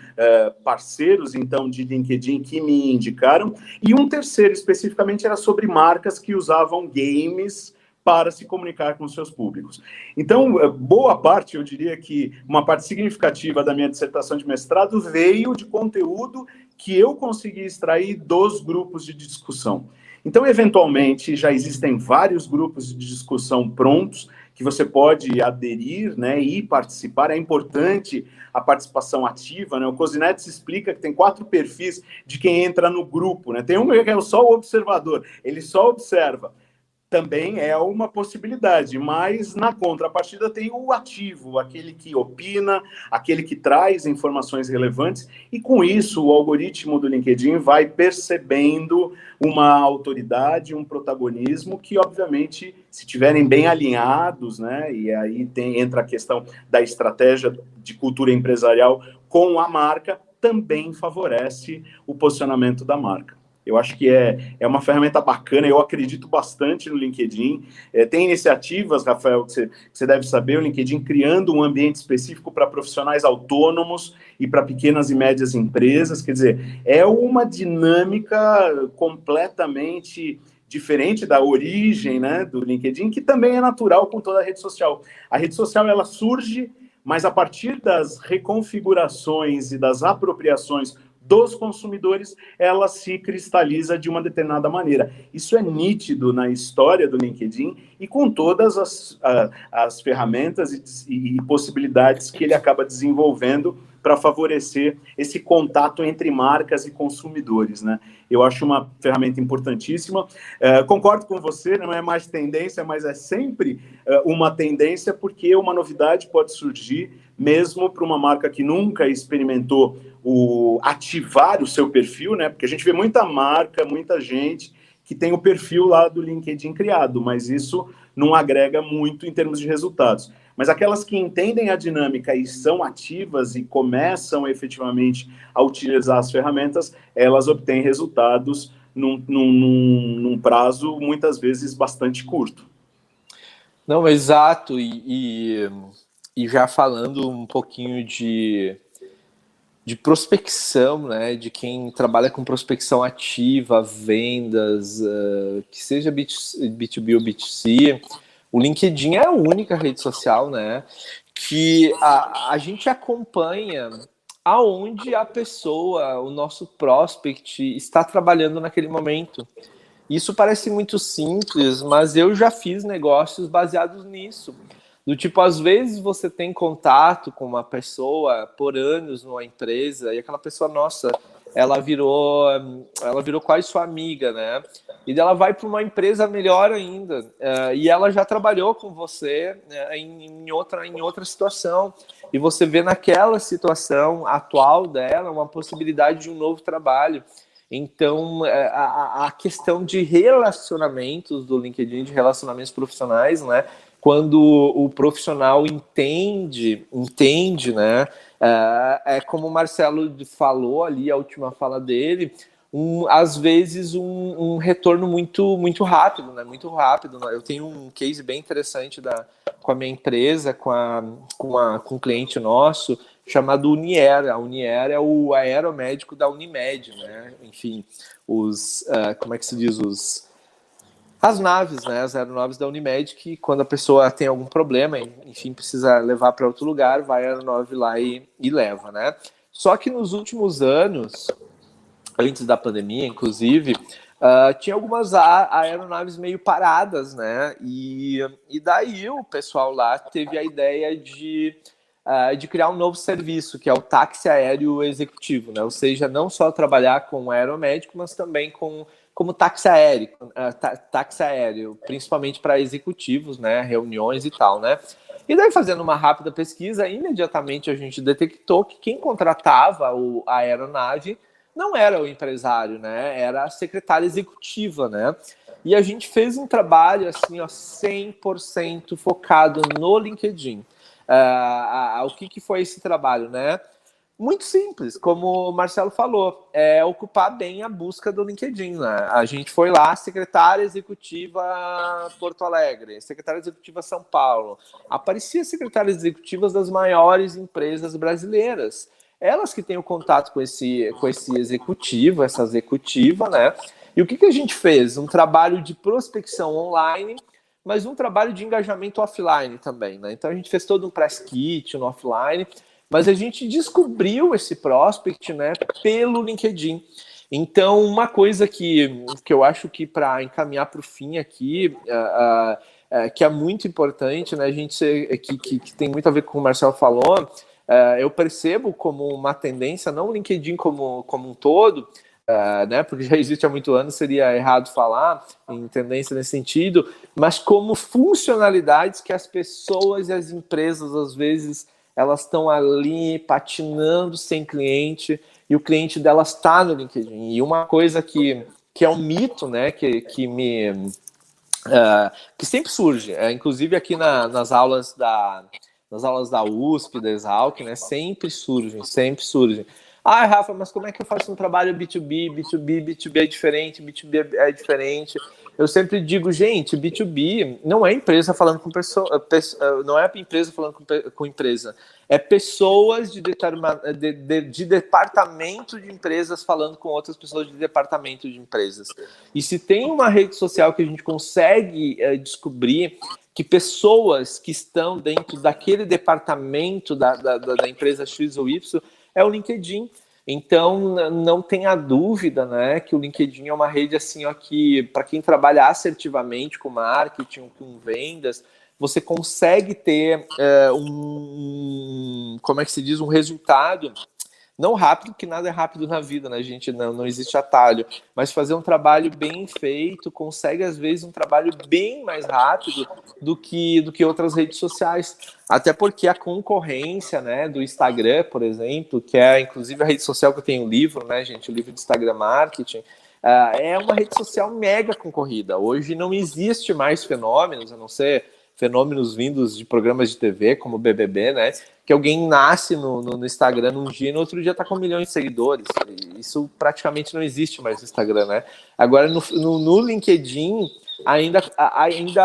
parceiros, então, de LinkedIn que me indicaram. E um terceiro, especificamente, era sobre marcas que usavam games para se comunicar com seus públicos. Então, boa parte, eu diria que uma parte significativa da minha dissertação de mestrado veio de conteúdo que eu consegui extrair dos grupos de discussão. Então, eventualmente, já existem vários grupos de discussão prontos que você pode aderir, né, e participar. É importante a participação ativa, né? O Cosinete explica que tem 4 perfis de quem entra no grupo, né? Tem um que é só o observador, ele só observa. Também é uma possibilidade, mas na contrapartida tem o ativo, aquele que opina, aquele que traz informações relevantes, e com isso o algoritmo do LinkedIn vai percebendo uma autoridade, um protagonismo que, obviamente, se estiverem bem alinhados, né, e aí entra a questão da estratégia de cultura empresarial com a marca, também favorece o posicionamento da marca. Eu acho que é uma ferramenta bacana, eu acredito bastante no LinkedIn. Tem iniciativas, Rafael, que você deve saber, o LinkedIn criando um ambiente específico para profissionais autônomos e para pequenas e médias empresas. Quer dizer, é uma dinâmica completamente diferente da origem, né, do LinkedIn, que também é natural com toda a rede social. A rede social, ela surge, mas a partir das reconfigurações e das apropriações dos consumidores, ela se cristaliza de uma determinada maneira. Isso é nítido na história do LinkedIn e com todas as ferramentas e possibilidades que ele acaba desenvolvendo para favorecer esse contato entre marcas e consumidores, né? Eu acho uma ferramenta importantíssima. Concordo com você, não é mais tendência, mas é sempre uma tendência, porque uma novidade pode surgir, mesmo para uma marca que nunca experimentou ativar o seu perfil, né? Porque a gente vê muita marca, muita gente que tem o perfil lá do LinkedIn criado, mas isso não agrega muito em termos de resultados. Mas aquelas que entendem a dinâmica e são ativas e começam efetivamente a utilizar as ferramentas, elas obtêm resultados num prazo, muitas vezes, bastante curto. Não, exato. E já falando um pouquinho de prospecção, né, de quem trabalha com prospecção ativa, vendas, que seja B2B ou B2C, o LinkedIn é a única rede social, né, que a gente acompanha aonde a pessoa, o nosso prospect, está trabalhando naquele momento. Isso parece muito simples, mas eu já fiz negócios baseados nisso. Do tipo, às vezes você tem contato com uma pessoa por anos numa empresa e aquela pessoa, nossa, ela virou quase sua amiga, né? E ela vai para uma empresa melhor ainda, e ela já trabalhou com você, né, em outra situação, e você vê naquela situação atual dela uma possibilidade de um novo trabalho. Então, a questão de relacionamentos do LinkedIn, de relacionamentos profissionais, né? Quando o profissional entende, né? É como o Marcelo falou ali, a última fala dele, às vezes um retorno muito rápido, né? Muito rápido. Eu tenho um case bem interessante com a minha empresa, com um cliente nosso, chamado Unier. A Unier é o aeromédico da Unimed, né? Enfim, como é que se diz? As naves, né? As aeronaves da Unimed, que quando a pessoa tem algum problema, enfim, precisa levar para outro lugar, vai a aeronave lá e leva, né? Só que nos últimos anos, antes da pandemia, inclusive, tinha algumas aeronaves meio paradas, né? E daí o pessoal lá teve a ideia de criar um novo serviço, que é o táxi aéreo executivo, né? Ou seja, não só trabalhar com aeromédico, mas também como táxi aéreo, principalmente para executivos, né? Reuniões e tal, né? E daí, fazendo uma rápida pesquisa, imediatamente a gente detectou que quem contratava a aeronave não era o empresário, né? Era a secretária executiva, né? E a gente fez um trabalho assim, ó, 100% focado no LinkedIn. O que foi esse trabalho, né? Muito simples, como o Marcelo falou, é ocupar bem a busca do LinkedIn, né? A gente foi lá, secretária executiva Porto Alegre, secretária executiva São Paulo, aparecia secretárias executivas das maiores empresas brasileiras, elas que têm o contato com esse executivo, essa executiva, né? E o que a gente fez? Um trabalho de prospecção online, mas um trabalho de engajamento offline também, né? Então a gente fez todo um press kit no offline, mas a gente descobriu esse prospect, né, pelo LinkedIn. Então, uma coisa que eu acho que para encaminhar para o fim aqui, que é muito importante, né, a gente que tem muito a ver com o que o Marcelo falou, eu percebo como uma tendência, não o LinkedIn como um todo, né, porque já existe há muitos anos, seria errado falar em tendência nesse sentido, mas como funcionalidades que as pessoas e as empresas, às vezes, elas estão ali patinando sem cliente, e o cliente delas está no LinkedIn. E uma coisa que é um mito, né, que sempre surge, inclusive aqui nas aulas da USP, da Exalc, né, sempre surgem. Ah, Rafa, mas como é que eu faço um trabalho B2B? B2B é diferente, B2B é diferente. Eu sempre digo, gente, B2B não é empresa falando com pessoa, não é empresa falando com empresa. É pessoas de departamento de empresas falando com outras pessoas de departamento de empresas. E se tem uma rede social que a gente consegue descobrir que pessoas que estão dentro daquele departamento da empresa X ou Y, é o LinkedIn. Então, não tenha dúvida, né, que o LinkedIn é uma rede assim, ó, que para quem trabalha assertivamente com marketing, com vendas, você consegue ter como é que se diz, um resultado não rápido, porque nada é rápido na vida, né, gente? Não existe atalho. Mas fazer um trabalho bem feito, consegue, às vezes, um trabalho bem mais rápido do que outras redes sociais. Até porque a concorrência, né, do Instagram, por exemplo, que é, inclusive, a rede social que eu tenho um livro, né, gente? O livro de Instagram Marketing, é uma rede social mega concorrida. Hoje não existe mais fenômenos, a não ser fenômenos vindos de programas de TV, como o BBB, né? Que alguém nasce no Instagram num dia e no outro dia tá com 1 milhão de seguidores. Isso praticamente não existe mais no Instagram, né? Agora, no LinkedIn, ainda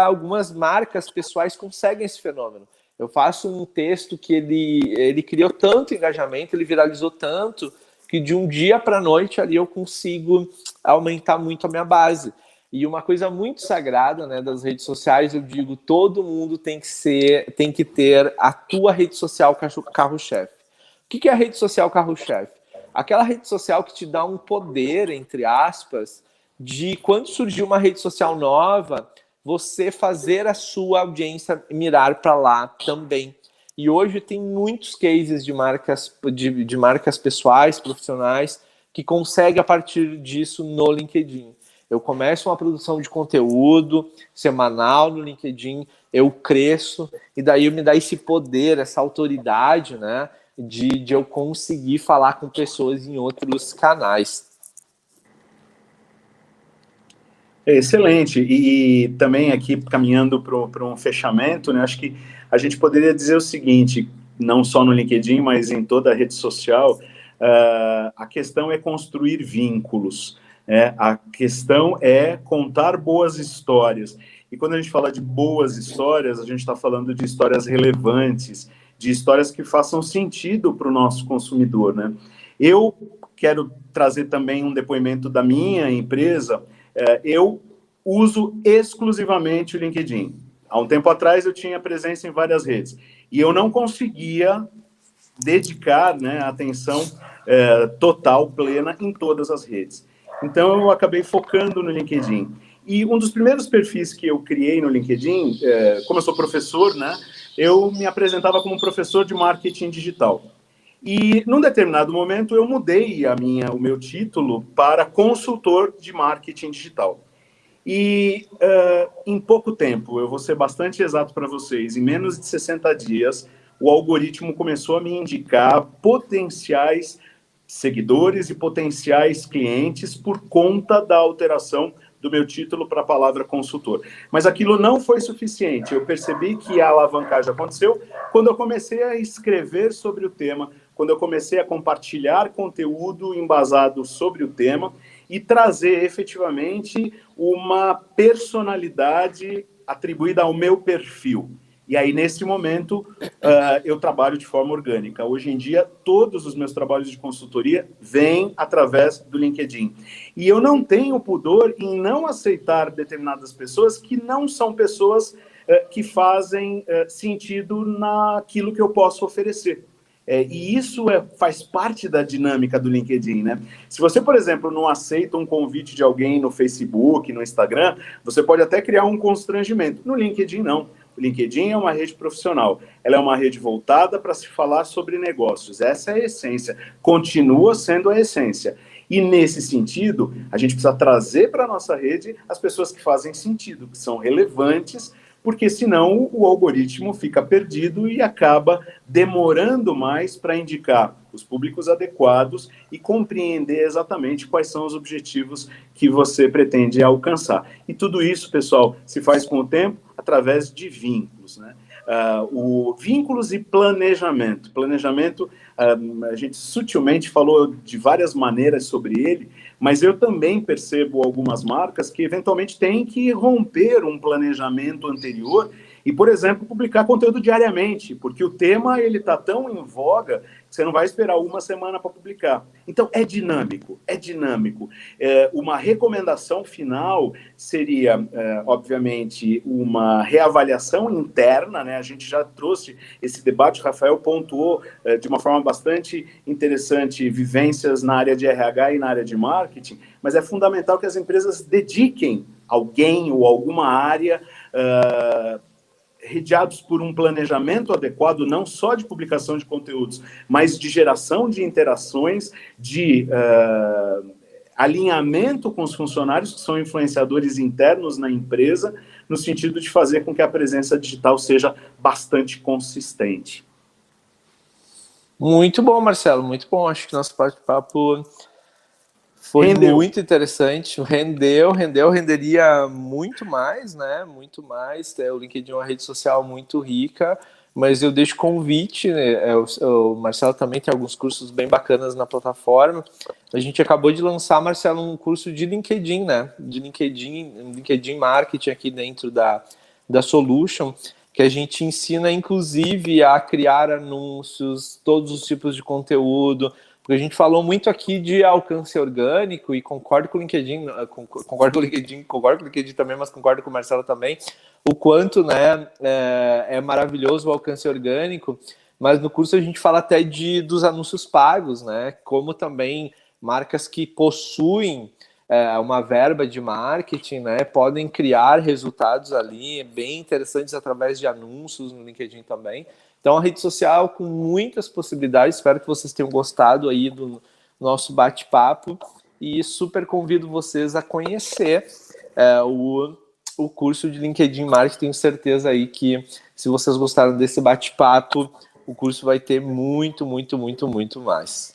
algumas marcas pessoais conseguem esse fenômeno. Eu faço um texto que ele criou tanto engajamento, ele viralizou tanto, que de um dia para a noite ali eu consigo aumentar muito a minha base. E uma coisa muito sagrada, né, das redes sociais, eu digo, todo mundo tem que ter a tua rede social carro-chefe. O que é a rede social carro-chefe? Aquela rede social que te dá um poder, entre aspas, de quando surgir uma rede social nova, você fazer a sua audiência mirar para lá também. E hoje tem muitos cases de marcas pessoais, profissionais, que conseguem a partir disso no LinkedIn. Eu começo uma produção de conteúdo semanal no LinkedIn, eu cresço, e daí me dá esse poder, essa autoridade, né, de eu conseguir falar com pessoas em outros canais. Excelente. E também aqui, caminhando para um fechamento, né, acho que a gente poderia dizer o seguinte, não só no LinkedIn, mas em toda a rede social, a questão é construir vínculos. A questão é contar boas histórias. E quando a gente fala de boas histórias, a gente está falando de histórias relevantes, de histórias que façam sentido para o nosso consumidor, né? Eu quero trazer também um depoimento da minha empresa. Eu uso exclusivamente o LinkedIn. Há um tempo atrás eu tinha presença em várias redes e eu não conseguia dedicar, né, atenção total, plena em todas as redes. Então, eu acabei focando no LinkedIn. E um dos primeiros perfis que eu criei no LinkedIn, como eu sou professor, né, eu me apresentava como professor de marketing digital. E, num determinado momento, eu mudei o meu título para consultor de marketing digital. E, em pouco tempo, eu vou ser bastante exato para vocês, em menos de 60 dias, o algoritmo começou a me indicar potenciais seguidores e potenciais clientes por conta da alteração do meu título para a palavra consultor. Mas aquilo não foi suficiente. Eu percebi que a alavancagem aconteceu quando eu comecei a escrever sobre o tema, quando eu comecei a compartilhar conteúdo embasado sobre o tema e trazer efetivamente uma personalidade atribuída ao meu perfil. E aí, nesse momento, eu trabalho de forma orgânica. Hoje em dia, todos os meus trabalhos de consultoria vêm através do LinkedIn. E eu não tenho pudor em não aceitar determinadas pessoas que não são pessoas que fazem sentido naquilo que eu posso oferecer. E isso faz parte da dinâmica do LinkedIn, né? Se você, por exemplo, não aceita um convite de alguém no Facebook, no Instagram, você pode até criar um constrangimento. No LinkedIn, não. O LinkedIn é uma rede profissional. Ela é uma rede voltada para se falar sobre negócios. Essa é a essência. Continua sendo a essência. E, nesse sentido, a gente precisa trazer para a nossa rede as pessoas que fazem sentido, que são relevantes, porque senão o algoritmo fica perdido e acaba demorando mais para indicar os públicos adequados e compreender exatamente quais são os objetivos que você pretende alcançar. E tudo isso, pessoal, se faz com o tempo através de vínculos, né? Vínculos e planejamento. Planejamento, a gente sutilmente falou de várias maneiras sobre ele, mas eu também percebo algumas marcas que eventualmente têm que romper um planejamento anterior e, por exemplo, publicar conteúdo diariamente, porque o tema ele está tão em voga que você não vai esperar uma semana para publicar. Então, é dinâmico, é dinâmico. Uma recomendação final seria, obviamente, uma reavaliação interna, né? A gente já trouxe esse debate, o Rafael pontuou de uma forma bastante interessante vivências na área de RH e na área de marketing, mas é fundamental que as empresas dediquem alguém ou alguma área redeados por um planejamento adequado, não só de publicação de conteúdos, mas de geração de interações, de alinhamento com os funcionários que são influenciadores internos na empresa, no sentido de fazer com que a presença digital seja bastante consistente. Muito bom, Marcelo, muito bom. Acho que nosso bate-papo foi muito interessante, renderia muito mais, né? Muito mais. O LinkedIn é uma rede social muito rica, mas eu deixo convite, né? O Marcelo também tem alguns cursos bem bacanas na plataforma. A gente acabou de lançar, Marcelo, um curso de LinkedIn, né? De LinkedIn Marketing aqui dentro da Solution, que a gente ensina, inclusive, a criar anúncios, todos os tipos de conteúdo. Porque a gente falou muito aqui de alcance orgânico e concordo com o LinkedIn, concordo com o LinkedIn também, mas concordo com o Marcelo também, o quanto, né, é maravilhoso o alcance orgânico, mas no curso a gente fala até dos anúncios pagos, né, como também marcas que possuem uma verba de marketing, né, podem criar resultados ali bem interessantes através de anúncios no LinkedIn também. Então, a rede social com muitas possibilidades. Espero que vocês tenham gostado aí do nosso bate-papo e super convido vocês a conhecer o curso de LinkedIn Marketing. Tenho certeza aí que, se vocês gostaram desse bate-papo, o curso vai ter muito, muito, muito, muito mais.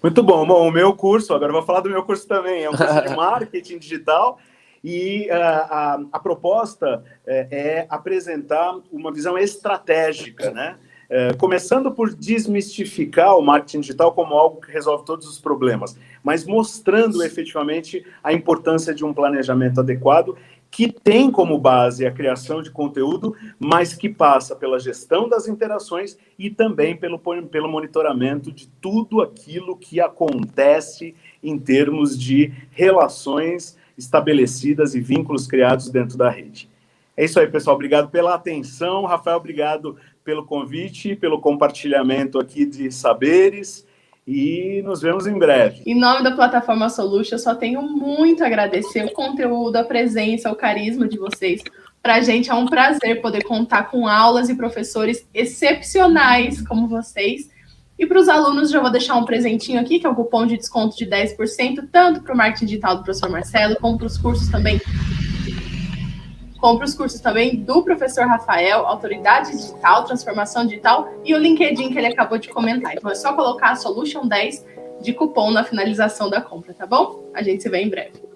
Muito bom. Bom, o meu curso, agora eu vou falar do meu curso também, é um curso de marketing digital. E a proposta é apresentar uma visão estratégica, né? Começando por desmistificar o marketing digital como algo que resolve todos os problemas, mas mostrando efetivamente a importância de um planejamento adequado que tem como base a criação de conteúdo, mas que passa pela gestão das interações e também pelo monitoramento de tudo aquilo que acontece em termos de relações estabelecidas e vínculos criados dentro da rede. É isso aí, pessoal. Obrigado pela atenção. Rafael, obrigado pelo convite, pelo compartilhamento aqui de saberes e nos vemos em breve. Em nome da plataforma Solution, eu só tenho muito a agradecer o conteúdo, a presença, o carisma de vocês. Para a gente é um prazer poder contar com aulas e professores excepcionais como vocês. E para os alunos, já vou deixar um presentinho aqui, que é um cupom de desconto de 10%, tanto para o marketing digital do professor Marcelo, como para os cursos também. Como para os cursos também do professor Rafael, Autoridade Digital, Transformação Digital e o LinkedIn que ele acabou de comentar. Então é só colocar a Solution 10 de cupom na finalização da compra, tá bom? A gente se vê em breve.